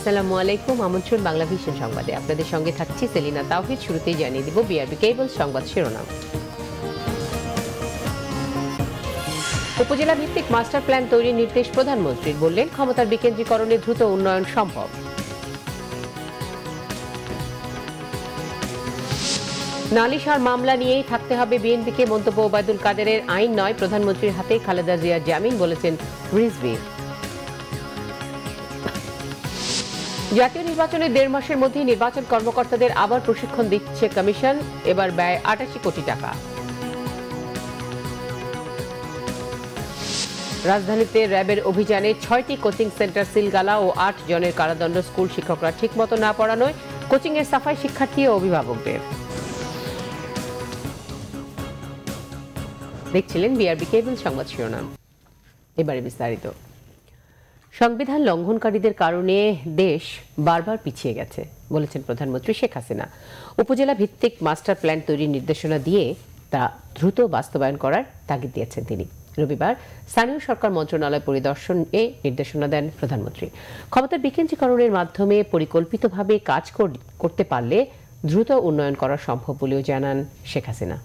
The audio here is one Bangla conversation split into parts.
আসসালামু আলাইকুম, আমন্ত্রণ বাংলা ভিশন সংবাদে। আপনাদের সঙ্গে থাকছি সেলিনা তাওহিদ। শুরুতেই জানিয়ে দিব বিআরবি কেবল সংবাদ শিরোনাম। উপজেলা ভিত্তিক মাস্টার প্ল্যান তৈরির নির্দেশ প্রধানমন্ত্রীর, বললেন ক্ষমতার বিকেন্দ্রীকরণে দ্রুত উন্নয়ন সম্ভব। নালিশ আর মামলা নিয়েই থাকতে হবে বিএনপিকে, মন্তব্য ওবায়দুল কাদেরের। আইন নয়, প্রধানমন্ত্রীর হাতে খালেদা জিয়ার জামিন, বলেছেন রিজভী। জাতীয় নির্বাচনে 1.5 মাসের মধ্যে নির্বাচন কর্মকর্তাদের আবার প্রশিক্ষণ দিচ্ছে কমিশন, এবার ব্যয় 88 কোটি টাকা। রাজধানীতে র্যাবের অভিযানে 6টি কোচিং সেন্টার সিলগালা ও 8 জনের কারাদণ্ড। স্কুল শিক্ষকরা ঠিকমতো না পড়ানোয় কোচিং এর সাফাই শিক্ষার্থী ও অভিভাবকদের। দেখছিলেন বিআরবি কেবল সংবাদ শিরোনাম। এবারে বিস্তারিত। সংবিধান লঙ্ঘনকারীদের কারণে দেশ বারবার পিছিয়ে গেছে, বলেছেন প্রধানমন্ত্রী শেখ হাসিনা। উপজেলা ভিত্তিক মাস্টার প্ল্যান তৈরির নির্দেশনা দিয়ে তা দ্রুত বাস্তবায়ন করার তাগিদ দিয়েছেন তিনি। রবিবার স্থানীয় সরকার মন্ত্রণালয় পরিদর্শনে নির্দেশনা দেন প্রধানমন্ত্রী। ক্ষমতার বিকেন্দ্রীকরণের মাধ্যমে পরিকল্পিতভাবে কাজ করতে পারলে দ্রুত উন্নয়ন করা সম্ভব বলেও জানান শেখ হাসিনা।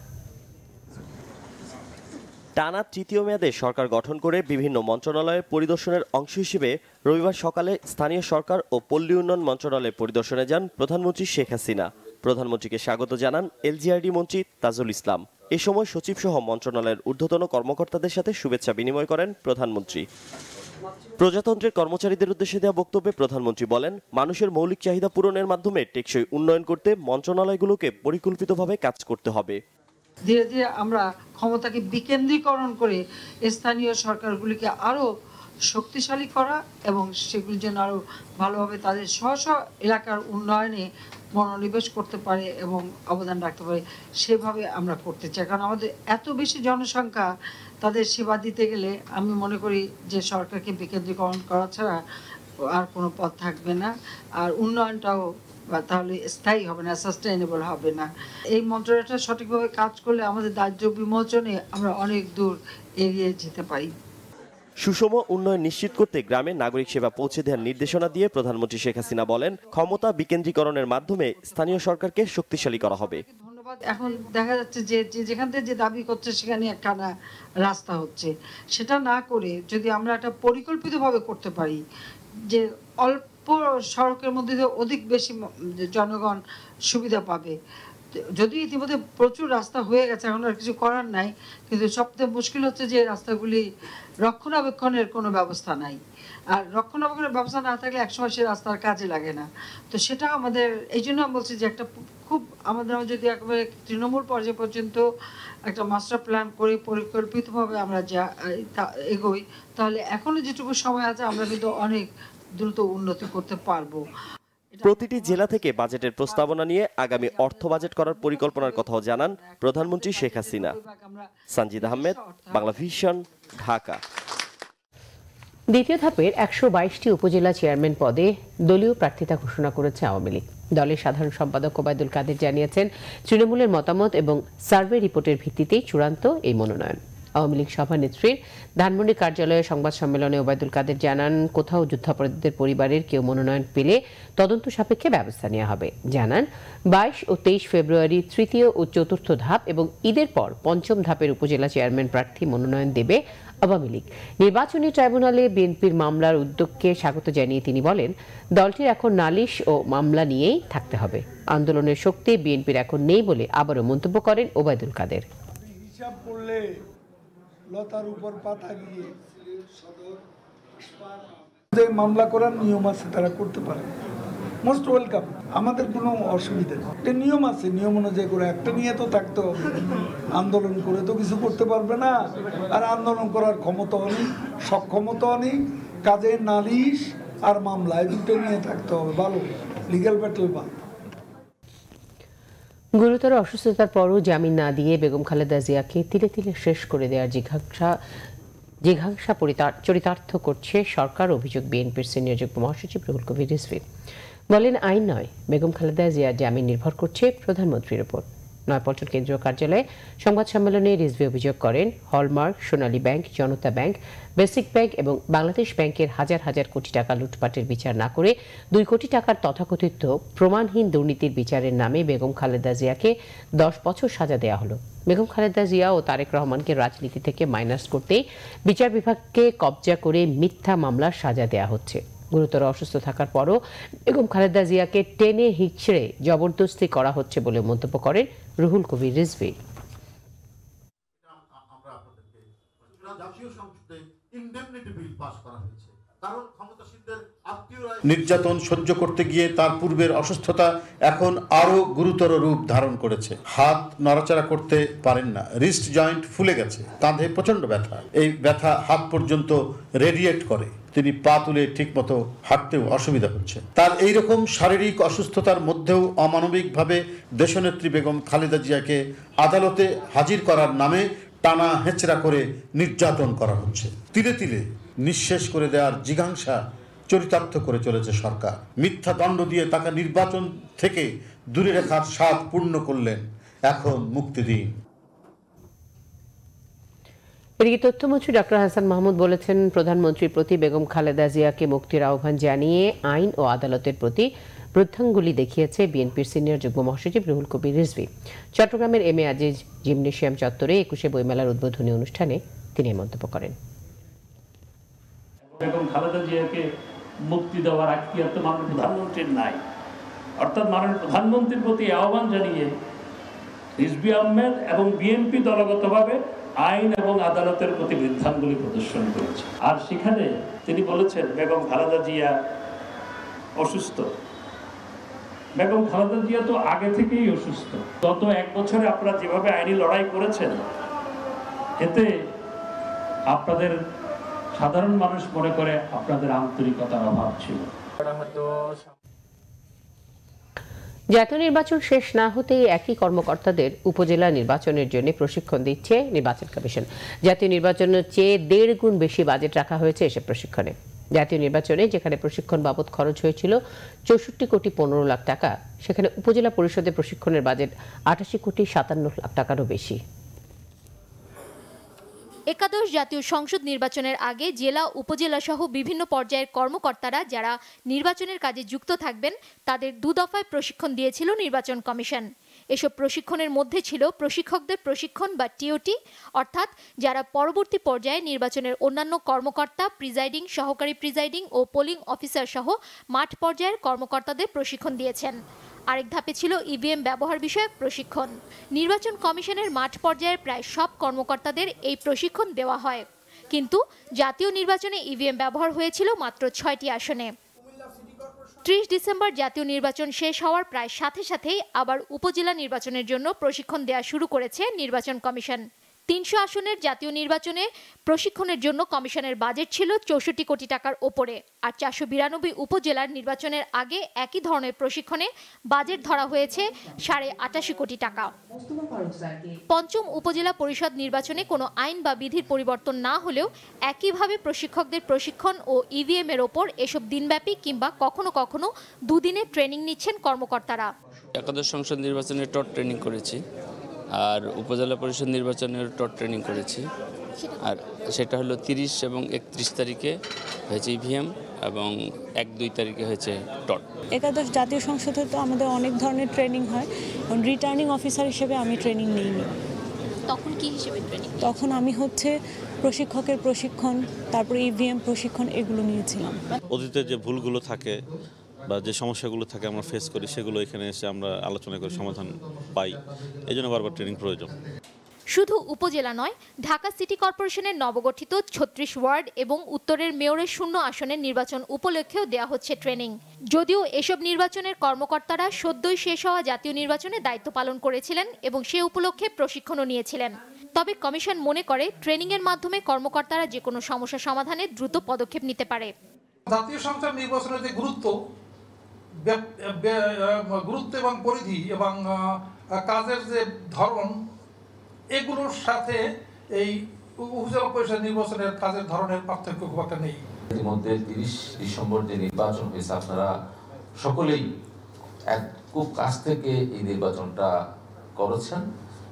টানা তৃতীয় মেয়াদে সরকার গঠন করে বিভিন্ন মন্ত্রণালয়ের পরিদর্শনের অংশ হিসেবে রবিবার সকালে স্থানীয় সরকার ও পল্লী উন্নয়ন মন্ত্রণালয়ের পরিদর্শনে যান প্রধানমন্ত্রী শেখ হাসিনা। প্রধানমন্ত্রীকে স্বাগত জানান এলজিআরডি মন্ত্রী তাজুল ইসলাম। এ সময় সচিব সহ মন্ত্রণালয়ের ঊর্ধ্বতন কর্মকর্তাদের সাথে শুভেচ্ছা বিনিময় করেন প্রধানমন্ত্রী। প্রজাতন্ত্রের কর্মচারীদের উদ্দেশ্যে দেওয়া বক্তব্যে প্রধানমন্ত্রী বলেন, মানুষের মৌলিক চাহিদা পূরণের মাধ্যমে টেকসই উন্নয়ন করতে মন্ত্রণালয়গুলোকে পরিকল্পিতভাবে কাজ করতে হবে। ধীরে ধীরে আমরা ক্ষমতাকে বিকেন্দ্রীকরণ করে স্থানীয় সরকারগুলিকে আরও শক্তিশালী করা এবং সেগুলির জন্য আরও ভালোভাবে তাদের স্ব এলাকার উন্নয়নে মনোনিবেশ করতে পারে এবং অবদান রাখতে পারে, সেভাবে আমরা করতে চাই। কারণ আমাদের এত বেশি জনসংখ্যা, তাদের সেবা দিতে গেলে আমি মনে করি যে সরকারকে বিকেন্দ্রীকরণ করা ছাড়া আর কোনো পথ থাকবে না, আর উন্নয়নটাও তাহলে স্থায়ী হবে না, সাস্টেইনেবল হবে না। এই মন্ত্রণালয়টা সঠিকভাবে কাজ করলে আমাদের দারিদ্র্য বিমোচনে আমরা অনেক দূর এগিয়ে যেতে পারি। সুষম উন্নয়ন নিশ্চিত করতে গ্রামে নাগরিক সেবা পৌঁছে দেওয়ার নির্দেশনা দিয়ে প্রধানমন্ত্রী শেখ হাসিনা বলেন, ক্ষমতা বিকেন্দ্রীকরণের মাধ্যমে স্থানীয় সরকারকে শক্তিশালী করা হবে। ধন্যবাদ। এখন দেখা যাচ্ছে যে যেখান থেকে যে দাবি করছে সেখানে একখানা রাস্তা হচ্ছে, সেটা না করে যদি আমরা একটা পরিকল্পিতভাবে করতে পারি যে অল্প সড়কের মধ্যে অধিক বেশি জনগণ সুবিধা পাবে। যদি ইতিমধ্যে প্রচুর রাস্তা হয়ে গেছে, এখন আর কিছু করার নাই, কিন্তু সবথেকে মুশকিল হচ্ছে যে রাস্তাগুলি রক্ষণাবেক্ষণের কোনো ব্যবস্থা নাই, আর রক্ষণাবেক্ষণের ব্যবস্থা না থাকলে একসময় সে রাস্তার কাজে লাগে না। তো সেটা আমাদের, এই জন্য আমি বলছি যে একটা খুব আমাদের যদি একেবারে তৃণমূল পর্যায় পর্যন্ত একটা মাস্টার প্ল্যান করে পরিকল্পিতভাবে আমরা যা এগোই, তাহলে এখনো যেটুকু সময় আছে আমরা কিন্তু অনেক দ্রুত উন্নতি করতে পারবো। প্রতিটি জেলা থেকে বাজেটের প্রস্তাবনা নিয়ে আগামী অর্থ বাজেট করার পরিকল্পনার কথাও জানান প্রধানমন্ত্রী শেখ হাসিনা। সানজিদ আহমেদ, বাংলা ভিশন, ঢাকা। দ্বিতীয় ধাপের 122টি উপজেলা চেয়ারম্যান পদে দলীয় প্রার্থিতা ঘোষণা করেছে আওয়ামী লীগ। দলের সাধারণ সম্পাদক ওবায়দুল কাদের জানিয়েছেন, তৃণমূলের মতামত এবং সার্ভে রিপোর্টের ভিত্তিতেই চূড়ান্ত এই মনোনয়ন। আওয়ামী লীগ সভানেত্রীর ধানমন্ডি কার্যালয়ে সংবাদ সম্মেলনে ওবায়দুল কাদের জানান, কোথাও যুদ্ধাপরাধীদের পরিবারের কেউ মনোনয়ন পেলে তদন্ত সাপেক্ষে ব্যবস্থা নেওয়া হবে। জানান, 22 ও 23 ফেব্রুয়ারি তৃতীয় ও চতুর্থ ধাপ এবং ঈদের পর পঞ্চম ধাপের উপজেলা চেয়ারম্যান প্রার্থী মনোনয়ন দেবে আওয়ামী লীগ। নির্বাচনী ট্রাইব্যুনালে বিএনপির মামলার উদ্যোগকে স্বাগত জানিয়ে তিনি বলেন, দলটির এখন নালিশ ও মামলা নিয়েই থাকতে হবে। আন্দোলনের শক্তি বিএনপির এখন নেই বলে আবারও মন্তব্য করেন ওবায়দুল কাদের। হিসাব করলে লতার উপর পাতা গিয়ে মামলা করার নিয়ম আছে, তারা করতে পারে, মোস্ট ওয়েলকাম। আমাদের কোনো অসুবিধা নেই, একটা নিয়ম আছে, নিয়ম অনুযায়ী করে একটা নিয়ে তো থাকতে হবে। আন্দোলন করে তো কিছু করতে পারবে না, আর আন্দোলন করার ক্ষমতাও নেই, সক্ষমতাও নেই। কাজে নালিশ আর মামলা এই দুটো নিয়ে থাকতে হবে, ভালো লিগ্যাল ব্যাটেল বা। গুরুতর অসুস্থতার পরও জামিন না দিয়ে বেগম খালেদা জিয়াকে তিলে তিলে শেষ করে দেওয়ার জিঘাংসা চরিতার্থ করছে সরকার, অভিযোগ বিএনপির সিনিয়র যুগ্ম মহাসচিব রুহুল কবির রিজভী। বলেন, আইন নয়, বেগম খালেদা জিয়ার জামিন নির্ভর করছে প্রধানমন্ত্রীর উপর। নয়াপল্টন কেন্দ্রীয় কার্যালয়ে সংবাদ সম্মেলনে রিজভী অভিযোগ করেন, হলমার্ক, সোনালী ব্যাংক, জনতা ব্যাংক, বেসিক ব্যাংক এবং বাংলাদেশ ব্যাংকের হাজার হাজার কোটি টাকা লুটপাটের বিচার না করে 2 কোটি টাকার তথাকথিত প্রমাণহীন দুর্নীতির বিচারের নামে বেগম খালেদা জিয়াকে 10 বছর সাজা দেওয়া হলো। বেগম খালেদা জিয়া ও তারেক রহমানকে রাজনীতি থেকে মাইনাস করতেই বিচার বিভাগকে কবজা করে মিথ্যা মামলার সাজা দেওয়া হচ্ছে। গুরুতর অসুস্থ থাকার পরও বেগম খালেদা জিয়াকে টেনে হিচড়ে জবরদস্তি করা হচ্ছে বলে মন্তব্য করেন রুহুল কবির রিজভী। নির্যাতন সহ্য করতে গিয়ে তার পূর্বের অসুস্থতা এখন আরো গুরুতর রূপ ধারণ করেছে। হাত নড়াচড়া করতে পারেন না, রিস্ট জয়েন্ট ফুলে গেছে, কাঁধে প্রচন্ড ব্যথা। এই ব্যথা হাত পর্যন্ত রেডিয়েট করে। তিনি পা তুলে ঠিকমতো হাঁটতেও অসুবিধা হচ্ছে। তার এইরকম শারীরিক অসুস্থতার মধ্যেও অমানবিকভাবে দেশনেত্রী বেগম খালেদা জিয়াকে আদালতে হাজির করার নামে টানা হেঁচড়া করে নির্যাতন করা হচ্ছে। তিলে তিলে নিঃশেষ করে দেওয়ার জিঘাংসা চরিতার্থ করে চলেছে সরকার। মিথ্যা দণ্ড দিয়ে তাকে নির্বাচন থেকে দূরে রাখার স্বাদ পূর্ণ করলেন, এখন মুক্তি দিন। এদিকে তথ্যমন্ত্রী ডক্টর হাসান মাহমুদ বলেছেন, প্রধানমন্ত্রীর প্রতি বেগম খালেদা জিয়াকে মুক্তির আহ্বান জানিয়ে আইন ও আদালতের প্রতি বৃদ্ধাঙ্গুলি দেখিয়েছে বিএনপির সিনিয়র যুগ্ম মহাসচিব রুহুল কবির রিজভী। চট্টগ্রামের এম এ আজিজ জিমনেশিয়াম চত্বরে 21শে বইমেলার উদ্বোধনী অনুষ্ঠানে তিনি মন্তব্য করেন। বেগম খালেদা জিয়াকে মুক্তি দেওয়ার এখতিয়ার তো মাননীয় প্রধানমন্ত্রীর নাই। অর্থাৎ মাননীয় প্রধানমন্ত্রীর প্রতি আহ্বান জানিয়ে রিজভী আহমেদ এবং বিএনপি দলগতভাবে আইন এবং আদালতের প্রতি বৃদ্ধাঙ্গুলি প্রদর্শন করেছে। আর সেখানে তিনি বলেছেন বেগম খালেদা জিয়া অসুস্থ। বেগম খালেদা জিয়া তো আগে থেকেই অসুস্থ। গত 1 বছরে আপনারা যেভাবে আইনি লড়াই করেছেন, এতে আপনাদের সাধারণ মানুষ মনে করে আপনাদের আন্তরিকতার অভাব ছিল। জাতীয় নির্বাচন শেষ না হতেই একই কর্মকর্তাদের উপজেলা নির্বাচনের জন্য প্রশিক্ষণ দিচ্ছে নির্বাচন কমিশন। জাতীয় নির্বাচনের চেয়ে 1.5 গুণ বেশি বাজেট রাখা হয়েছে এসব প্রশিক্ষণে। জাতীয় নির্বাচনে যেখানে প্রশিক্ষণ বাবদ খরচ হয়েছিল 64 কোটি 15 লাখ টাকা, সেখানে উপজেলা পরিষদের প্রশিক্ষণের বাজেট 88 কোটি 57 লাখ টাকারও বেশি। একাদশ জাতীয় সংসদ নির্বাচনের আগে জেলা উপজেলা সহ বিভিন্ন পর্যায়ের কর্মকর্তারা যারা নির্বাচনের কাজে যুক্ত থাকবেন তাদের 2 দফায় প্রশিক্ষণ দিয়েছিল নির্বাচন কমিশন। এসব প্রশিক্ষণের মধ্যে ছিল প্রশিক্ষকদের প্রশিক্ষণ বা টিওটি, অর্থাৎ যারা পরবর্তী পর্যায়ে নির্বাচনের অন্যান্য কর্মকর্তা, প্রিজাইডিং, সহকারী প্রিজাইডিং ও পোলিং অফিসার সহ মাঠ পর্যায়ের কর্মকর্তাদের প্রশিক্ষণ দিয়েছেন। আরেক ধাপে ছিল ইভিএম ব্যবহার বিষয়ক প্রশিক্ষণ। নির্বাচন কমিশনের মাঠ পর্যায়ের প্রায় সব কর্মকর্তাদের এই প্রশিক্ষণ দেওয়া হয়, কিন্তু জাতীয় নির্বাচনে ইভিএম ব্যবহার হয়েছিল মাত্র 6টি আসনে। 30 ডিসেম্বর জাতীয় নির্বাচন শেষ হওয়ার প্রায় সাথে সাথেই আবার উপজেলা নির্বাচনের জন্য প্রশিক্ষণ দেওয়া শুরু করেছে নির্বাচন কমিশন। 300 আসনের জাতীয় নির্বাচনে প্রশিক্ষণের জন্য কমিশনের বাজেট ছিল 64 কোটি টাকার ওপরে, আর 492 উপজেলার নির্বাচনের আগে একই ধরনের প্রশিক্ষণে বাজেট ধরা হয়েছে 88.5 কোটি টাকা। পঞ্চম উপজেলা পরিষদ নির্বাচনে কোনো আইন বা বিধির পরিবর্তন না হলেও একইভাবে প্রশিক্ষকদের প্রশিক্ষণ ও ইভিএম এর ওপর এসব দিনব্যাপী কিংবা কখনো কখনো 2 দিনের ট্রেনিং নিচ্ছেন কর্মকর্তারা। একাদশ সংসদ নির্বাচনের টট ট্রেনিং করেছি, আর উপজেলা পরিষদ নির্বাচনের টট ট্রেনিং করেছি, আর সেটা হলো 30 এবং 31 তারিখে হয়েছে ইভিএম এবং 1-2 তারিখে হয়েছে টট। একাদশ জাতীয় সংসদে তো আমাদের অনেক ধরনের ট্রেনিং হয়, রিটার্নিং অফিসার হিসেবে আমি ট্রেনিং নিইনি। তখন কি হিসেবে ট্রেনিং? তখন আমি প্রশিক্ষকের প্রশিক্ষণ, তারপরে ইভিএম প্রশিক্ষণ এগুলো নিয়েছিলাম। অতীতে যে ভুলগুলো থাকে বা যে সমস্যাগুলো থাকে আমরা ফেস করি, সেগুলো এখানে এসে আমরা আলোচনা করে সমাধান পাই। এই জন্য বারবার ট্রেনিং প্রয়োজন। শুধু উপজেলা নয়, ঢাকা সিটি কর্পোরেশনের নবগঠিত 36 ওয়ার্ড এবং উত্তরের মেয়রের 0 আসনের নির্বাচন উপলক্ষেও দেওয়া হচ্ছে ট্রেনিং। যদিও এসব নির্বাচনের কর্মকর্তারা সদ্যই শেষ হওয়া জাতীয় নির্বাচনে দায়িত্ব পালন করেছিলেন এবং সে উপলক্ষে প্রশিক্ষণও নিয়েছিলেন, তবে কমিশন মনে করে ট্রেনিংয়ের মাধ্যমে কর্মকর্তারা যে কোনো সমস্যা সমাধানে দ্রুত পদক্ষেপ নিতে পারে। জাতীয় সংসদ নির্বাচনের যে গুরুত্ব এবং পরিধি এবং কাজের যে ধরন, এগুলোর সাথে এই উপজেলা পরিষদ নির্বাচনের কাজের ধরনের পার্থক্য খুব একটা নেই। ইতিমধ্যে 30 ডিসেম্বর যে নির্বাচন হয়েছে, আপনারা সকলেই খুব কাছ থেকে এই নির্বাচনটা করেছেন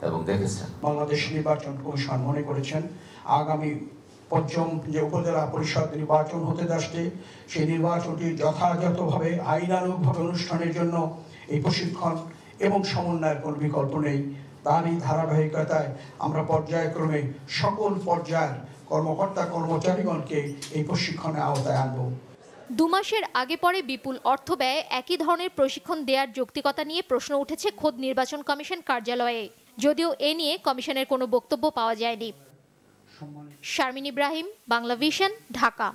এবং দেখেছেন। বাংলাদেশ নির্বাচন কমিশন মনে করেছেন আগামী পঞ্চম যে উপজেলা পরিষদ নির্বাচন হতে যাচ্ছে সেই নির্বাচনটি যথাযথভাবে আইনানুগভাবে অনুষ্ঠানের জন্য এই প্রশিক্ষণ এবং সমন্বয়ের কোনো বিকল্প নেই। তারই ধারাবাহিকতায় আমরা পর্যায়ক্রমে সকল পর্যায়ের কর্মকর্তা কর্মচারীগণকে এই প্রশিক্ষণের আওতায় আনব। 2 মাসের আগে পরে বিপুল অর্থ ব্যয়ে একই ধরনের প্রশিক্ষণ দেওয়ার যৌক্তিকতা নিয়ে প্রশ্ন উঠেছে খোদ নির্বাচন কমিশন কার্যালয়ে, যদিও এ নিয়ে কমিশনের কোনো বক্তব্য পাওয়া যায়নি। শারমিন ইব্রাহিম, বাংলা ভিশন, ঢাকা।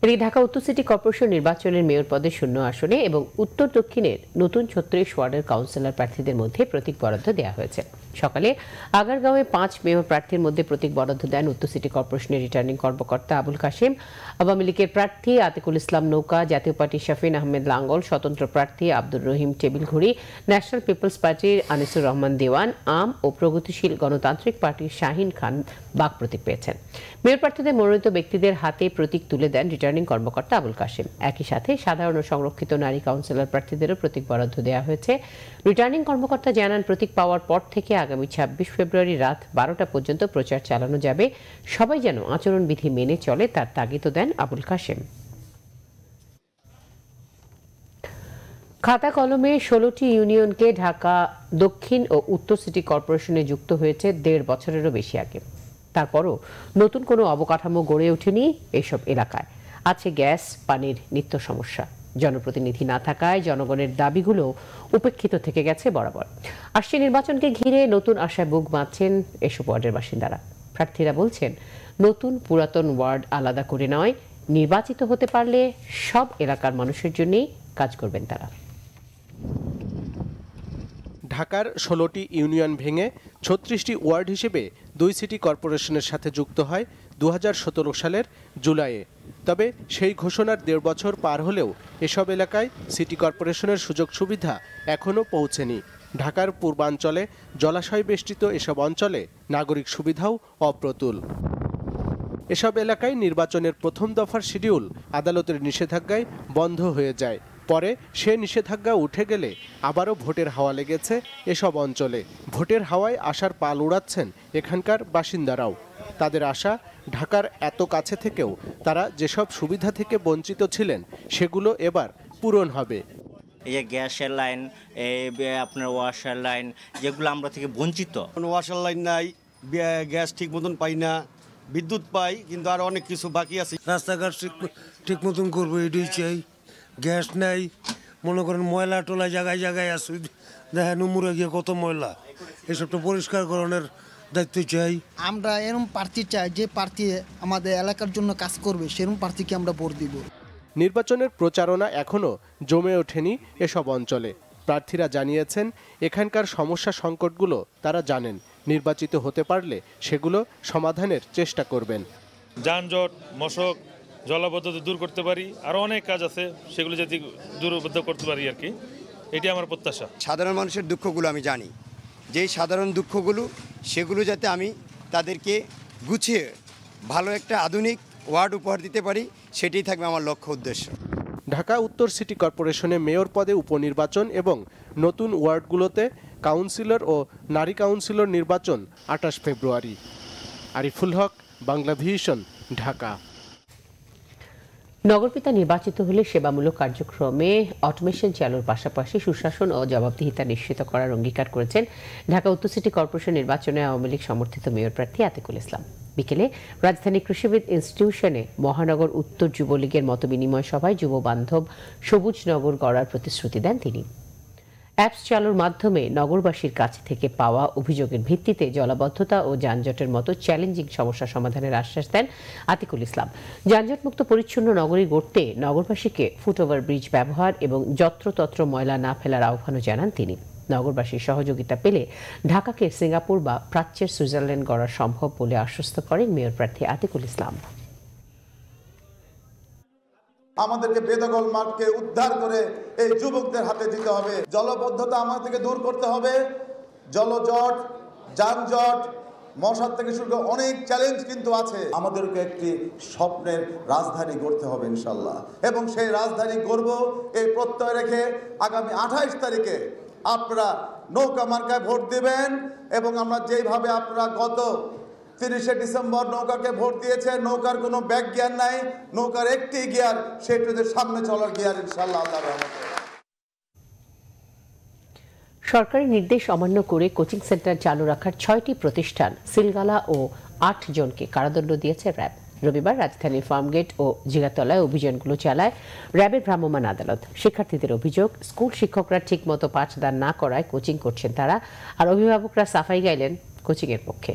এদিকে ঢাকা উত্তর সিটি কর্পোরেশন নির্বাচনের মেয়র পদে শূন্য আসনে এবং উত্তর দক্ষিণের নতুন 36 ওয়ার্ডের কাউন্সিলর প্রার্থীদের মধ্যে প্রতীক বরাদ্দ দেওয়া হয়েছে। সকালে আগারগাঁওয়ে 5 মেয়র প্রার্থীর মধ্যে প্রতীক বরাদ্দ দেন উত্তর সিটি কর্পোরেশনের রিটার্নিং কর্মকর্তা আবুল কাশেম, আওয়ামী লীগের প্রার্থী আতিকুল ইসলাম নৌকা, জাতীয় পার্টির শাফিন আহমেদ লাঙ্গল, স্বতন্ত্র প্রার্থী আব্দুর রহিম টেবিলঘড়ি, ন্যাশনাল পিপলস পার্টির আনিসুর রহমান দেওয়ান, আম ও প্রগতিশীল গণতান্ত্রিক পার্টির শাহিন খান বাক প্রতীক পেয়েছেন। মেয়র প্রার্থীদের মনোনীত ব্যক্তিদের হাতে প্রতীক তুলে দেন রিটার্নিং কর্মকর্তা আবুল কাশেম। একই সাথে সাধারণ ও সংরক্ষিত নারী কাউন্সিলর প্রার্থীদেরও প্রতীক বরাদ্দ দেওয়া হয়েছে। রিটার্নিং কর্মকর্তা জানান, প্রতীক পাওয়ার পর থেকে আগামী 26 ফেব্রুয়ারি রাত 12টা পর্যন্ত প্রচার চালানো যাবে। সবাই যেন আচরণবিধি মেনে চলে তার তাগিদ দেন আবুল কাশেম। খাতা কলমে 16টি ইউনিয়নকে ঢাকা দক্ষিণ ও উত্তর সিটি কর্পোরেশনে যুক্ত হয়েছে 1.5 বছরেরও বেশি আগে। তারপরও নতুন কোনো অবকাঠামো গড়ে ওঠেনি এসব এলাকায়। আছে গ্যাস পানির নিত্য সমস্যা। জনপ্রতিনিধি না থাকায় জনগণের দাবিগুলো উপেক্ষিত থেকে গেছে বরাবর। আসছে নির্বাচনকে ঘিরে নতুন আশায় বুক বাঁধছেন এসব ওয়ার্ডের বাসিন্দারা। প্রার্থীরা বলছেন, নতুন পুরাতন ওয়ার্ড আলাদা করে নয়, নির্বাচিত হতে পারলে সব এলাকার মানুষের জন্যই কাজ করবেন তারা। ঢাকার 16টি ইউনিয়ন ভেঙে 36টি ওয়ার্ড হিসেবে 2 সিটি কর্পোরেশনের সাথে যুক্ত হয় 2017 সালের জুলাইয়ে। তবে সেই ঘোষণার 1.5 বছর পার হলেও এসব এলাকায় সিটি কর্পোরেশনের সুযোগ সুবিধা এখনও পৌঁছেনি। ঢাকার পূর্বাঞ্চলে জলাশয় বেষ্টিত এসব অঞ্চলে নাগরিক সুবিধাও অপ্রতুল। এসব এলাকায় নির্বাচনের প্রথম দফার শিডিউল আদালতের নিষেধাজ্ঞায় বন্ধ হয়ে যায়। পরে সে নিষেধাজ্ঞা উঠে গেলে আবারও ভোটের হাওয়া লেগেছে এসব অঞ্চলে। ভোটের হাওয়ায় আশার পাল উড়াচ্ছেন এখানকার বাসিন্দারাও। তাদের আশা, ঢাকার এত কাছে থেকেও তারা যেসব সুবিধা থেকে বঞ্চিত ছিলেন সেগুলো এবার পূরণ হবে। এই যে গ্যাসের লাইন, আপনার ওয়াশার লাইন, যেগুলো আমরা থেকে বঞ্চিত। কোনো ওয়াশার লাইন নাই, গ্যাস ঠিক মতন পাই না, বিদ্যুৎ পাই কিন্তু আর অনেক কিছু বাকি আছে। রাস্তাঘাট ঠিক মতন করবো এটাই চাই। গ্যাস নাই, মনে করেন ময়লা টোলা জায়গায় জায়গায় আছে, দেখেন উমরে গিয়ে কত ময়লা, এসবটা পরিষ্কার করানোর দায়িত্ব চাই। আমরা এরকম প্রার্থী চাই যে প্রার্থী আমাদের এলাকার জন্য কাজ করবে, সেরকম প্রার্থীকে আমরা ভোট দিব। নির্বাচনের প্রচারণা এখনও জমে ওঠেনি এসব অঞ্চলে। প্রার্থীরা জানিয়েছেন, এখানকার সমস্যা সংকটগুলো তারা জানেন। নির্বাচিত হতে পারলে সেগুলো সমাধানের চেষ্টা করবেন। যানজট, মশক, জলাবদ্ধতা দূর করতে পারি, আরও অনেক কাজ আছে, সেগুলো যদি দূরবদ্ধ করতে পারি আর কি, এটি আমার প্রত্যাশা। সাধারণ মানুষের দুঃখগুলো আমি জানি, যেই সাধারণ দুঃখগুলো সেগুলো যাতে আমি তাদেরকে গুছিয়ে ভালো একটা আধুনিক ওয়ার্ড উপহার দিতে পারি, সেটাই থাকবে আমার লক্ষ্য উদ্দেশ্য। ঢাকা উত্তর সিটি কর্পোরেশনে মেয়র পদে উপনির্বাচন এবং নতুন ওয়ার্ডগুলোতে কাউন্সিলর ও নারী কাউন্সিলর নির্বাচন 28 ফেব্রুয়ারি। আরিফুল হক, বাংলা ভিশন, ঢাকা। নগরপিতা নির্বাচিত হলে সেবামূলক কার্যক্রমে অটোমেশন চালুর পাশাপাশি সুশাসন ও জবাবদিহিতা নিশ্চিত করার অঙ্গীকার করেছেন ঢাকা উত্তর সিটি কর্পোরেশন নির্বাচনে আওয়ামী লীগ সমর্থিত মেয়র প্রার্থী আতিকুল ইসলাম। বিকেলে রাজধানী কৃষিবিদ ইনস্টিটিউশনে মহানগর উত্তর যুবলীগের মতবিনিময় সভায় যুব বান্ধব সবুজ নগর গড়ার প্রতিশ্রুতি দেন তিনি। অ্যাপস চালুর মাধ্যমে নগরবাসীর কাছ থেকে পাওয়া অভিযোগের ভিত্তিতে জলাবদ্ধতা ও যানজটের মতো চ্যালেঞ্জিং সমস্যা সমাধানের আশ্বাস দেন আতিকুল ইসলাম। যানজটমুক্ত পরিচ্ছন্ন নগরী গড়তে নগরবাসীকে ফুটওভার ব্রিজ ব্যবহার এবং যত্রতত্র ময়লা না ফেলার আহ্বানও জানান তিনি। নগরবাসীর সহযোগিতা পেলে ঢাকাকে সিঙ্গাপুর বা প্রাচ্যের সুইজারল্যান্ড গড়া সম্ভব বলে আশ্বস্ত করেন মেয়র প্রার্থী আতিকুল ইসলাম। আমাদেরকে বেদখল মাঠকে উদ্ধার করে এই যুবকদের হাতে দিতে হবে। জলবদ্ধতা আমাদের থেকে দূর করতে হবে। জলজট, যানজট, মশার থেকে শুরু করে অনেক চ্যালেঞ্জ কিন্তু আছে। আমাদেরকে একটি স্বপ্নের রাজধানী গড়তে হবে ইনশাল্লাহ, এবং সেই রাজধানী গড়ব এই প্রত্যয় রেখে আগামী 28 তারিখে আপনারা নৌকা মার্কায় ভোট দিবেন এবং আমরা যেইভাবে আপনারা গত 30শে ডিসেম্বর নৌকাকে ভোট দিয়েছে, নৌকার কোনো ব্যাক গিয়ার নাই, নৌকার একটি গিয়ার, সেটা সামনে চলার গিয়ার ইনশাআল্লাহ আল্লাহর রহমতে। সরকারি নির্দেশ অমান্য করে কোচিং সেন্টার চালু রাখার 6টি প্রতিষ্ঠান সিলগালা ও 8 জনকে কারাদণ্ড দিয়েছে র্যাব। রবিবার রাজধানীর ফার্মগেট ও জিগাতলায় অভিযানগুলো চালায় র্যাবের ভ্রাম্যমাণ আদালত। শিক্ষার্থীদের অভিযোগ, স্কুল শিক্ষকরা ঠিকমতো পাঠদান না করায় কোচিং করছেন তারা, আর অভিভাবকরা সাফাই গাইলেন কোচিংয়ের পক্ষে।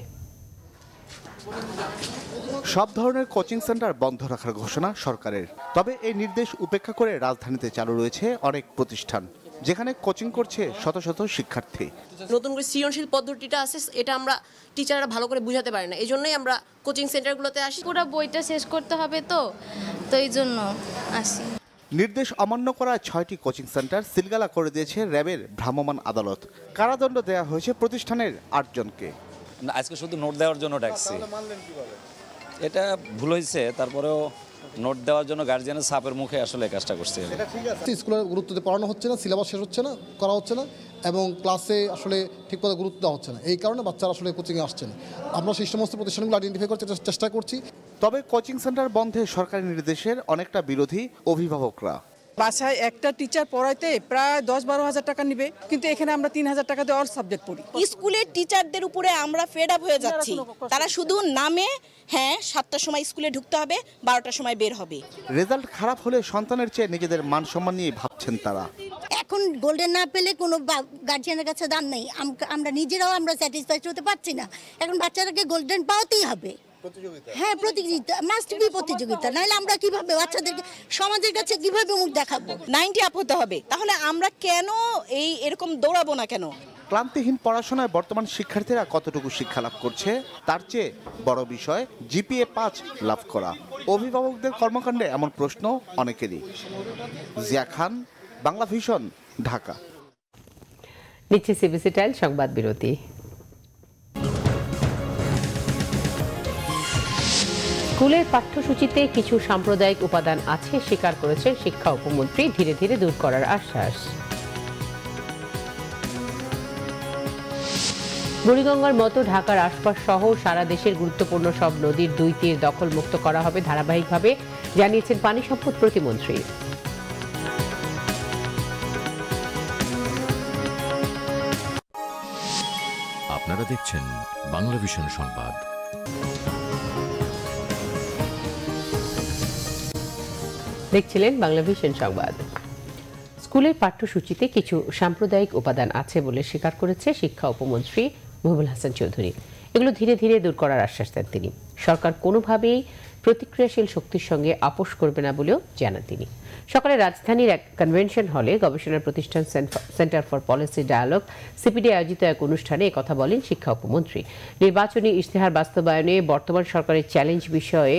সব ধরনের কোচিং সেন্টার বন্ধ রাখার ঘোষণা সরকারের, তবে এই নির্দেশ উপেক্ষা করে রাজধানীতে চালু রয়েছে অনেক প্রতিষ্ঠান যেখানে কোচিং করছে শত শত শিক্ষার্থী। নতুন করে সৃজনশীল পদ্ধতিটা আছে, এটা আমরা টিচাররা ভালো করে বুঝাতে পারে না, এই জন্যই আমরা কোচিং সেন্টারগুলোতে আসি। পুরো বইটা শেষ করতে হবে তো এই জন্য আসি। নির্দেশ অমান্য করায় 6টি কোচিং সেন্টার সিলগালা করে দিয়েছে র্যাবের ভ্রাম্যমাণ আদালত। কারাদণ্ড দেওয়া হয়েছে প্রতিষ্ঠানের 8 জনকে। আজকে শুধু নোট দেওয়ার জন্য ডাকছি, এটা ভুল হয়েছে, তারপরেও নোট দেওয়ার জন্য গার্জিয়ানের চাপের মুখে আসলে কাজটা করছে। স্কুলের গুরুত্ব দিয়ে পড়ানো হচ্ছে না, সিলেবাস শেষ হচ্ছে না, করা হচ্ছে না, এবং ক্লাসে আসলে ঠিকমতো গুরুত্ব দেওয়া হচ্ছে না, এই কারণে বাচ্চারা আসলে কোচিংয়ে আসছে না। আমরা সেই সমস্ত প্রতিষ্ঠানগুলো আইডেন্টিফাই করতে চেষ্টা করছি। তবে কোচিং সেন্টার বন্ধে সরকারি নির্দেশের অনেকটা বিরোধী অভিভাবকরা। বাসায় একটা টিচার পড়াইতে প্রায় 10-12 হাজার টাকা নিবে, কিন্তু এখানে আমরা 3,000 টাকা দিয়ে অল সাবজেক্ট পড়ি। স্কুলের টিচারদের উপরে আমরা ফেড আপ হয়ে যাচ্ছি। তারা শুধু নামে, হ্যাঁ 7টার সময় স্কুলে ঢুকতে হবে, 12টার সময় বের হবে। রেজাল্ট খারাপ হলে সন্তানের চেয়ে নিজেদের মান সম্মান নিয়ে ভাবছেন তারা। এখন গোল্ডেন না পেলে কোনো গার্জিয়ানের কাছে দাম নেই, আমরা নিজেরাও আমরা স্যাটিসফাইড হতে পারছি না। এখন বাচ্চাদেরকে গোল্ডেন পাওয়াতেই হবে। হ্যাঁ, প্রতিযোগিতা, মাস্ট বি প্রতিযোগিতা, নাহলে আমরা কিভাবে বাচ্চাদেরকে সমাজের কাছে কিভাবে মুখ দেখাবো? 90 আপ হতে হবে, তাহলে আমরা কেন এরকম দৌড়াবো না কেন? ক্লান্তিহীন পড়াশোনায় বর্তমান শিক্ষার্থীরা কতটুকু শিক্ষা লাভ করছে তার চেয়ে বড় বিষয় জিপিএ 5 লাভ করা। অভিভাবকদের কর্মকাণ্ডে এমন প্রশ্ন অনেকেরই। জিয়া খান, বাংলা ভিশন, ঢাকা। নিচ্ছে সিবিসি টাইল সংবাদ বিরতি। স্কুলের পাঠ্যসূচিতে কিছু সাম্প্রদায়িক উপাদান আছে স্বীকার করেছেন শিক্ষা উপমন্ত্রী, ধীরে ধীরে দূর করার আশ্বাস। বুড়িগঙ্গার মতো ঢাকার আশপাশ সহ সারা দেশের গুরুত্বপূর্ণ সব নদীর 2 তীর দখল মুক্ত করা হবে ধারাবাহিকভাবে, জানিয়েছেন পানি সম্পদ প্রতিমন্ত্রী। আপনারা দেখছেন বাংলা ভিশন সংবাদ। দেখছিলেন বাংলা ভিশন সংবাদ। স্কুলের পাঠ্যসূচিতে কিছু সাম্প্রদায়িক উপাদান আছে বলে স্বীকার করেছে শিক্ষা উপমন্ত্রী মহিবুল হাসান চৌধুরী। এগুলো ধীরে ধীরে দূর করার আশ্বাস দেন তিনি। সরকার কোনোভাবেই প্রতিক্রিয়াশীল শক্তির সঙ্গে আপোষ করবে না বলেও জানান তিনি। সকালে রাজধানীর এক কনভেনশন হলে গবেষণা প্রতিষ্ঠান centre for policy dialogue CPD আয়োজিত এক অনুষ্ঠানে একথা বলেন শিক্ষা উপমন্ত্রী। নির্বাচনী ইশতেহার বাস্তবায়নে বর্তমান সরকারের চ্যালেঞ্জ বিষয়ে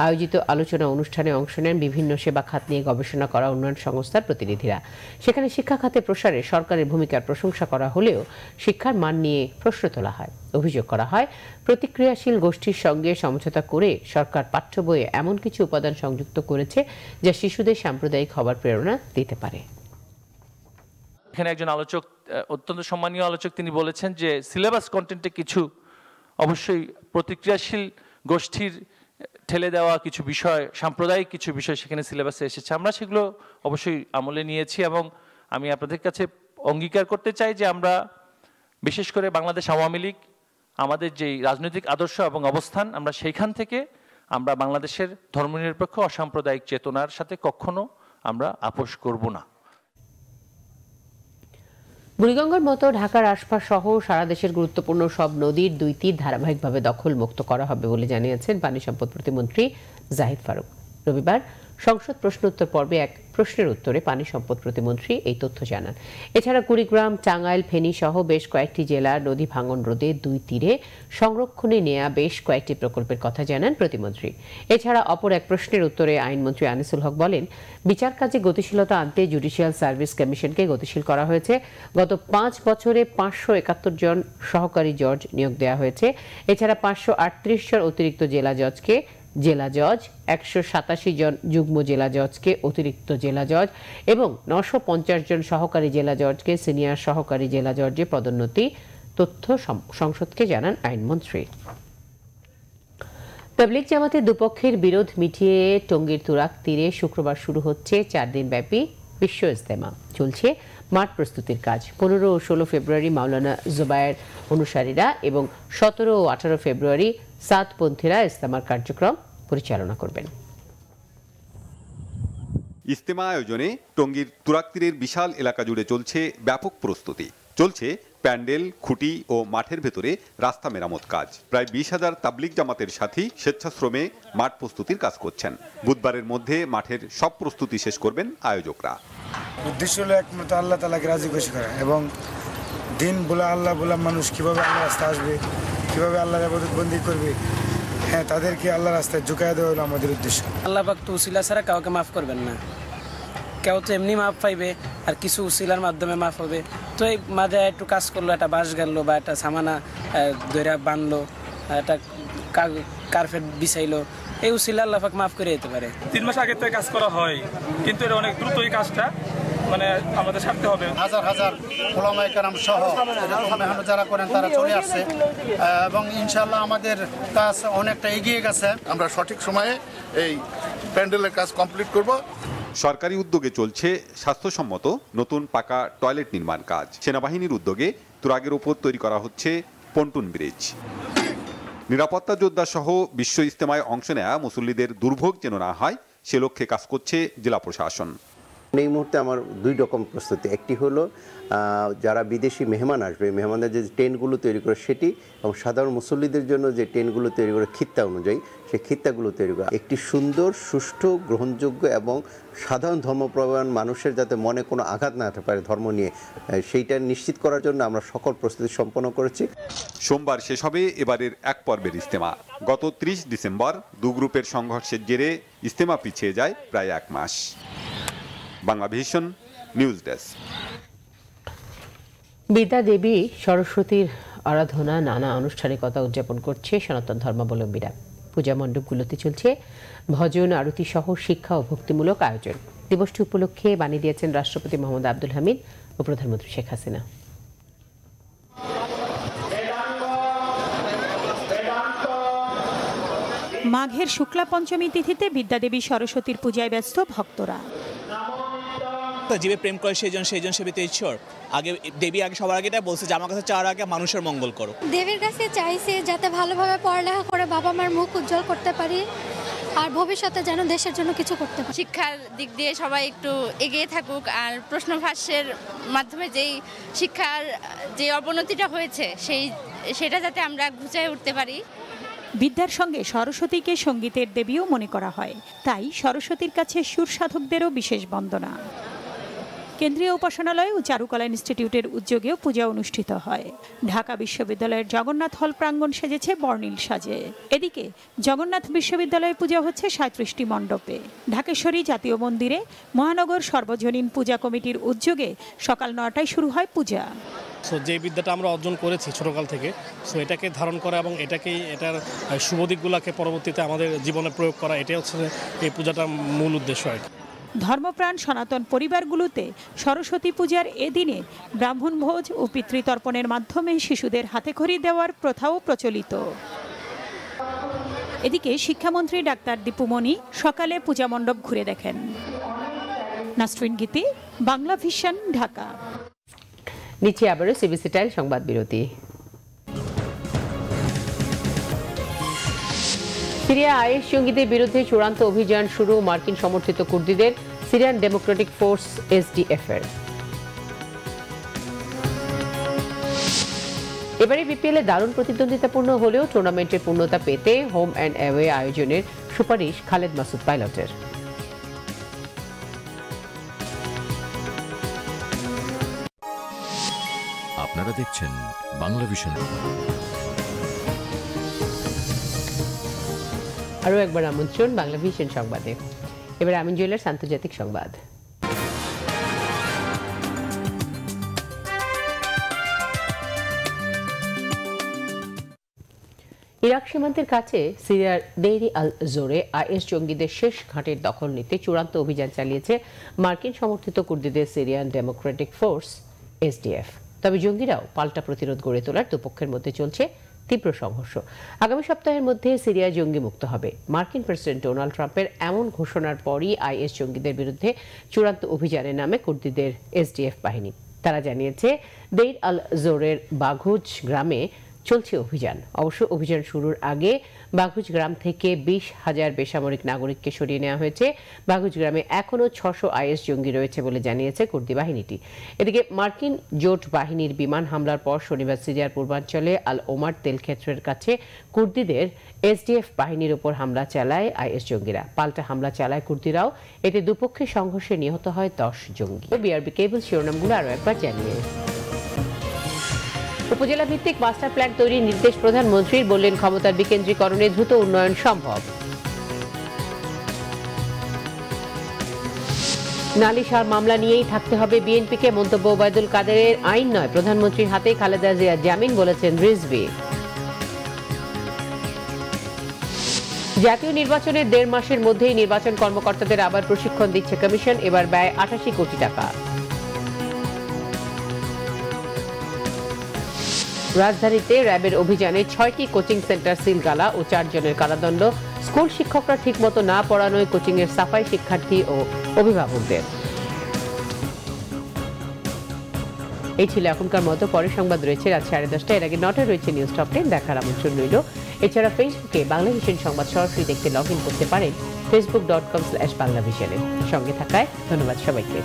আয়োজিত আলোচনা অনুষ্ঠানে অংশ নেন বিভিন্ন সেবা খাত নিয়ে গবেষণা করা উন্নয়ন সংস্থার প্রতিনিধিরা। সেখানে শিক্ষা খাতে প্রসারে সরকারের ভূমিকার প্রশংসা করা হলেও শিক্ষার মান নিয়ে প্রশ্ন তোলা হয়। অভিযোগ করা হয়, প্রতিক্রিয়াশীল গোষ্ঠীর সঙ্গে সমঝোতা করে সরকার পাঠ্য বইয়ে এমন কিছু উপাদান সংযুক্ত করেছে যা শিশুদের সাম্প্রদায়িক হবার প্রেরণা দিতে পারে। এখানে একজন আলোচক, অত্যন্ত সম্মানীয় আলোচক, তিনি বলেছেন যে সিলেবাস কন্টেন্টে কিছু অবশ্যই প্রতিক্রিয়াশীল গোষ্ঠীর ঠেলে দেওয়া কিছু বিষয়, সাম্প্রদায়িক কিছু বিষয় সেখানে সিলেবাসে এসেছে। আমরা সেগুলো অবশ্যই আমলে নিয়েছি এবং আমি আপনাদের কাছে অঙ্গীকার করতে চাই যে আমরা বিশেষ করে বাংলাদেশ আওয়ামী লীগ আমাদের যেই রাজনৈতিক আদর্শ এবং অবস্থান, আমরা সেইখান থেকে আমরা বাংলাদেশের ধর্মনিরপেক্ষ অসাম্প্রদায়িক চেতনার সাথে কখনো আমরা আপোষ করব না। বুড়িগঙ্গার মতো ঢাকার আশপাশ সহ সারা দেশের গুরুত্বপূর্ণ সব নদীর 2 তীর ধারাবাহিকভাবে দখল মুক্ত করা হবে বলে জানিয়েছেন পানি সম্পদ প্রতিমন্ত্রী জাহিদ ফারুক। রবিবার সংসদ প্রশ্ন উত্তর পর্বে এক প্রশ্নের উত্তরে পানি সম্পদ প্রতিমন্ত্রী এই তথ্য জানান। এছাড়া কুড়িগ্রাম, টাঙ্গাইল, ফেনী সহ বেশ কয়েকটি জেলার নদী ভাঙন রোধে 2 তীরে সংরক্ষণে নেওয়া বেশ কয়েকটি প্রকল্পের কথা জানান প্রতিমন্ত্রী। এছাড়া অপর এক প্রশ্নের উত্তরে আইনমন্ত্রী আনিসুল হক বলেন, বিচার কাজে গতিশীলতা আনতে জুডিশিয়াল সার্ভিস কমিশনকে গতিশীল করা হয়েছে। গত 5 বছরে 571 জন সহকারী জজ নিয়োগ দেওয়া হয়েছে। এছাড়া 538 জন অতিরিক্ত জেলা জজকে জেলা জজ, 187 জন যুগ্ম জেলা জজকে অতিরিক্ত জেলা জজ এবং 950 জন সহকারী জেলা জজকে সিনিয়র সহকারী জেলা জজে পদোন্নতি তথ্য সংসদকে জানান আইনমন্ত্রী। তাবলিগ জামাতের দুপক্ষের বিরোধ মিটিয়ে টঙ্গীর তুরাগ তীরে শুক্রবার শুরু হচ্ছে 4 দিন ব্যাপী বিশ্ব ইজতেমা। চলছে মাঠ প্রস্তুতির কাজ। 15 ও 16 ফেব্রুয়ারি মাওলানা জুবায়ের অনুসারীরা এবং 17 ও 18 ফেব্রুয়ারি সাতপন্থীরা ইজতেমার কার্যক্রম পরিচালনা করবেন। ইজতেমা আয়োজনে টঙ্গীর তুরাগ তীরের বিশাল এলাকা জুড়ে চলছে ব্যাপক প্রস্তুতি। চলছে প্যান্ডেল, খুঁটি ও মাঠের ভেতরে রাস্তা মেরামত কাজ। প্রায় 20,000 তাবলিগ জামাতের সাথী স্বেচ্ছাশ্রমে মাঠ প্রস্তুতির কাজ করছেন। বুধবারের মধ্যে মাঠের সব প্রস্তুতি শেষ করবেন আয়োজকরা। উদ্দেশ্য হলো একমাত্র আল্লাহ তাআলাকে রাজি খুশি করা এবং দিন বলে আল্লাহ বলে মানুষ কিভাবে আল্লাহ রাস্তায় আসবে, কিভাবে আল্লাহর ইবাদত বন্দি করবে, হ্যাঁ তাদেরকে আল্লাহ রাস্তায় ঝুঁকায় দেওয়া হলো আমাদের উদ্দেশ্য। আল্লাহ পাক তো উসিলা ছাড়া কাউকে মাফ করবেন না। কেউ তো এমনি মাফ পাইবে আর কিছু উসিলার মাধ্যমে মাফ হবে। তো এই মাঝে একটু কাজ করলো, একটা বাঁশ গাড়লো বা একটা সামানা দইরা বানলো, একটা কার্পেট বিছাইলো, এই উসিলা আল্লাহ পাক মাফ করে দিতে পারে। 3 মাস আগে থেকে কাজ করা হয়, কিন্তু এটা অনেক দ্রুত এই কাজটা মানে আমাদের সারতে হবে। হাজার হাজার ওলামায়ে কেরাম সহ মেহনত যারা করেন তারা চলে আসছে এবং ইনশাআল্লাহ আমাদের কাজ অনেকটা এগিয়ে গেছে। আমরা সঠিক সময়ে এই প্যান্ডেলের কাজ কমপ্লিট করব। সরকারি উদ্যোগে চলছে স্বাস্থ্যসম্মত নতুন পাকা টয়লেট নির্মাণ কাজ। সেনাবাহিনীর উদ্যোগে তুরাগের ওপর তৈরি করা হচ্ছে পন্টুন ব্রিজ। নিরাপত্তা যোদ্ধা সহ বিশ্ব ইজতেমায় অংশ নেওয়া মুসল্লিদের দুর্ভোগ যেন না হয় সে লক্ষ্যে কাজ করছে জেলা প্রশাসন। এই মুহূর্তে আমার 2 রকম প্রস্তুতি। একটি হলো যারা বিদেশি মেহমান আসবে, মেহমানদের যে টেন্টগুলো তৈরি করে সেটি, এবং সাধারণ মুসল্লিদের জন্য যে টেন্টগুলো তৈরি করে খিত্তা অনুযায়ী সেই খিত্তাগুলো তৈরি করা। একটি সুন্দর, সুষ্ঠু, গ্রহণযোগ্য এবং সাধারণ ধর্মপ্রবণ মানুষের যাতে মনে কোনো আঘাত না হতে পারে ধর্ম নিয়ে, সেইটা নিশ্চিত করার জন্য আমরা সকল প্রস্তুতি সম্পন্ন করেছি। সোমবার শেষ হবে এবারের এক পর্বের ইজতেমা। গত 30 ডিসেম্বর 2 গ্রুপের সংঘর্ষের জেরে ইজতেমা পিছিয়ে যায় প্রায় 1 মাস। Bangla Vision news desk. বিদ্যা দেবী সরস্বতীর আরাধনা নানা আনুষ্ঠানিকতা উদযাপন করছে সনাতন ধর্মাবলম্বীরা। পূজা মণ্ডপগুলোতে চলছে ভজন, আরতি সহ শিক্ষা ও ভক্তিমূলক আয়োজন। দিবসটি উপলক্ষে বাণী দিয়েছেন রাষ্ট্রপতি মোহাম্মদ আব্দুল হামিদ ও প্রধানমন্ত্রী শেখ হাসিনা। মাঘের শুক্লা পঞ্চমী তিথিতে বিদ্যাদেবী সরস্বতীর পূজায় ব্যস্ত ভক্তরা। জীবে প্রেম করে সেইজন সেবিত ঈশ্বর। আগে দেবী আগে সবার আগে এটা বলছে যে আমার কাছে চাওয়ার আগে মানুষের মঙ্গল করো। দেবীর কাছে চাইছে যাতে ভালোভাবে পড়ালেখা করে বাবা মার মুখ উজ্জ্বল করতে পারি আর ভবিষ্যতে যেন দেশের জন্য কিছু করতে পারি। শিক্ষার দিক দিয়ে সবাই একটু এগিয়ে থাকুক আর প্রশ্নভাষ্যের মাধ্যমে যেই শিক্ষার যে অবনতিটা হয়েছে সেটা যাতে আমরা ঘুচায় উঠতে পারি। বিদ্যার সঙ্গে সরস্বতীকে সঙ্গীতের দেবীও মনে করা হয়, তাই সরস্বতীর কাছে সুর সাধকদেরও বিশেষ বন্দনা। কেন্দ্রীয় উপাসনালয় ও চারুকলা ইনস্টিটিউটের উদ্যোগেও পূজা অনুষ্ঠিত হয়। ঢাকা বিশ্ববিদ্যালয়ের জগন্নাথ হল প্রাঙ্গণ সেজেছে বর্ণিল সাজে। এদিকে জগন্নাথ বিশ্ববিদ্যালয়ে পূজা হচ্ছে 37টি মণ্ডপে। ঢাকেশ্বরী জাতীয় মন্দিরে মহানগর সর্বজনীন পূজা কমিটির উদ্যোগে সকাল 9টায় শুরু হয় পূজা। যে বিদ্যাটা আমরা অর্জন করেছি ছোটকাল থেকে, এটাকে ধারণ করা এবং এটার শুভ দিকগুলোকে পরবর্তীতে আমাদের জীবনে প্রয়োগ করা, এটাই হচ্ছে এই পূজাটার মূল উদ্দেশ্য। ধর্মপ্রাণ সনাতন পরিবারগুলোতে সরস্বতী পূজার এদিনে ব্রাহ্মণভোজ ও পিতৃতর্পণের মাধ্যমে শিশুদের হাতেখড়ি দেওয়ার প্রথাও প্রচলিত। এদিকে শিক্ষামন্ত্রী ডাক্তার দীপু মনি সকালে পূজা মণ্ডপ ঘুরে দেখেন। নাসরিন গীতি, বাংলা ভিশন, ঢাকা। নিচে আবারও সিবিসি টাইল সংবাদ বিরতি। সিরিয়া আইএস জঙ্গিদের বিরুদ্ধে চূড়ান্ত অভিযান শুরু মার্কিন সমর্থিত কুর্দিদের। সিরিয়ান ডেমোক্রেটিক ফোর্স এসডিএফ এর। এবারে বিপিএল এ দারুণ প্রতিদ্বন্দ্বিতাপূর্ণ হলেও টুর্নামেন্টের পূর্ণতা পেতে হোম অ্যান্ড অ্যাওয়ে আয়োজনের সুপারিশ খালেদ মাসুদ পাইলটের। আপনারা দেখছেন বাংলা ভিশন। আরও একবার আমন্ত্রণ বাংলা ভিশন সংবাদে। এবার আমিন জুয়েলার্স আন্তর্জাতিক সংবাদ। ইরাক সীমান্তের কাছে সিরিয়ার দেইর আল জোরে আইএস জঙ্গিদের শেষ ঘাটের দখল নিতে চূড়ান্ত অভিযান চালিয়েছে মার্কিন সমর্থিত কুর্দিদের সিরিয়ান ডেমোক্রেটিক ফোর্স এসডিএফ। তবে জঙ্গিরাও পাল্টা প্রতিরোধ গড়ে তোলার দুপক্ষের মধ্যে চলছে তীব্র সংঘর্ষ। আগামী সপ্তাহের মধ্যে সিরিয়া জঙ্গি মুক্ত হবে। মার্কিন প্রেসিডেন্ট ডোনাল্ড ট্রাম্পের এমন ঘোষণার পরই আইএস জঙ্গিদের বিরুদ্ধে চূড়ান্ত অভিযানের নামে কুর্দিদের এসডিএফ বাহিনী। তারা জানিয়েছে দেইর আল জোরের বাঘুজ গ্রামে চলছে অভিযান। অবশ্য অভিযান শুরুর আগে বাঘুজ গ্রাম থেকে 20,000 বেসামরিক নাগরিককে সরিয়ে নেওয়া হয়েছে। বাঘুজ গ্রামে এখনও 600 আইএস জঙ্গি রয়েছে বলে জানিয়েছে কুর্দি বাহিনীটি। এদিকে মার্কিন জোট বাহিনীর বিমান হামলার পর শনিবার সিরিয়ার পূর্বাঞ্চলে আল ওমার তেলক্ষেত্রের কাছে কুর্দিদের এসডিএফ বাহিনীর উপর হামলা চালায় আইএস জঙ্গিরা। পাল্টা হামলা চালায় কুর্দিরাও। এতে দুপক্ষের সংঘর্ষে নিহত হয় 10 জঙ্গি। বিআরবি কেবল শিরোনামগুলো আরও একবার জানিয়ে উপজেলা ভিত্তিক মাস্টার প্ল্যান তৈরির নির্দেশ প্রধানমন্ত্রীর, বললেন ক্ষমতার বিকেন্দ্রীকরণে দ্রুত উন্নয়ন সম্ভব। নালিশ আর মামলা নিয়েই থাকতে হবে বিএনপিকে, মন্তব্য ওবায়দুল কাদেরের। আইন নয়, প্রধানমন্ত্রীর হাতে খালেদা জিয়ার জামিন, বলেছেন রিজভী। জাতীয় নির্বাচনের 1.5 মাসের মধ্যেই নির্বাচন কর্মকর্তাদের আবার প্রশিক্ষণ দিচ্ছে কমিশন। এবার ব্যয় 88 কোটি টাকা। রাজধানীতে র্যাবের অভিযানে 6টি কোচিং সেন্টার সিলগালা ও 4 জনের কারাদণ্ড। স্কুল শিক্ষকরা ঠিকমতো না পড়ানোয় কোচিংয়ের সাফাই শিক্ষার্থী ও অভিভাবকদের। এই ছিল এখনকার মতো। পরের সংবাদ রয়েছে রাত 10:30। এর আগে 9টায় রয়েছে নিউজ টপ 10 দেখার আমন্ত্রণ রইল। এছাড়া ফেসবুকে বাংলাভিশন সংবাদ সরাসরি দেখতে লগ ইন করতে পারেন facebook.com/বাংলাভিশনে। সঙ্গে থাকায় ধন্যবাদ সবাইকে।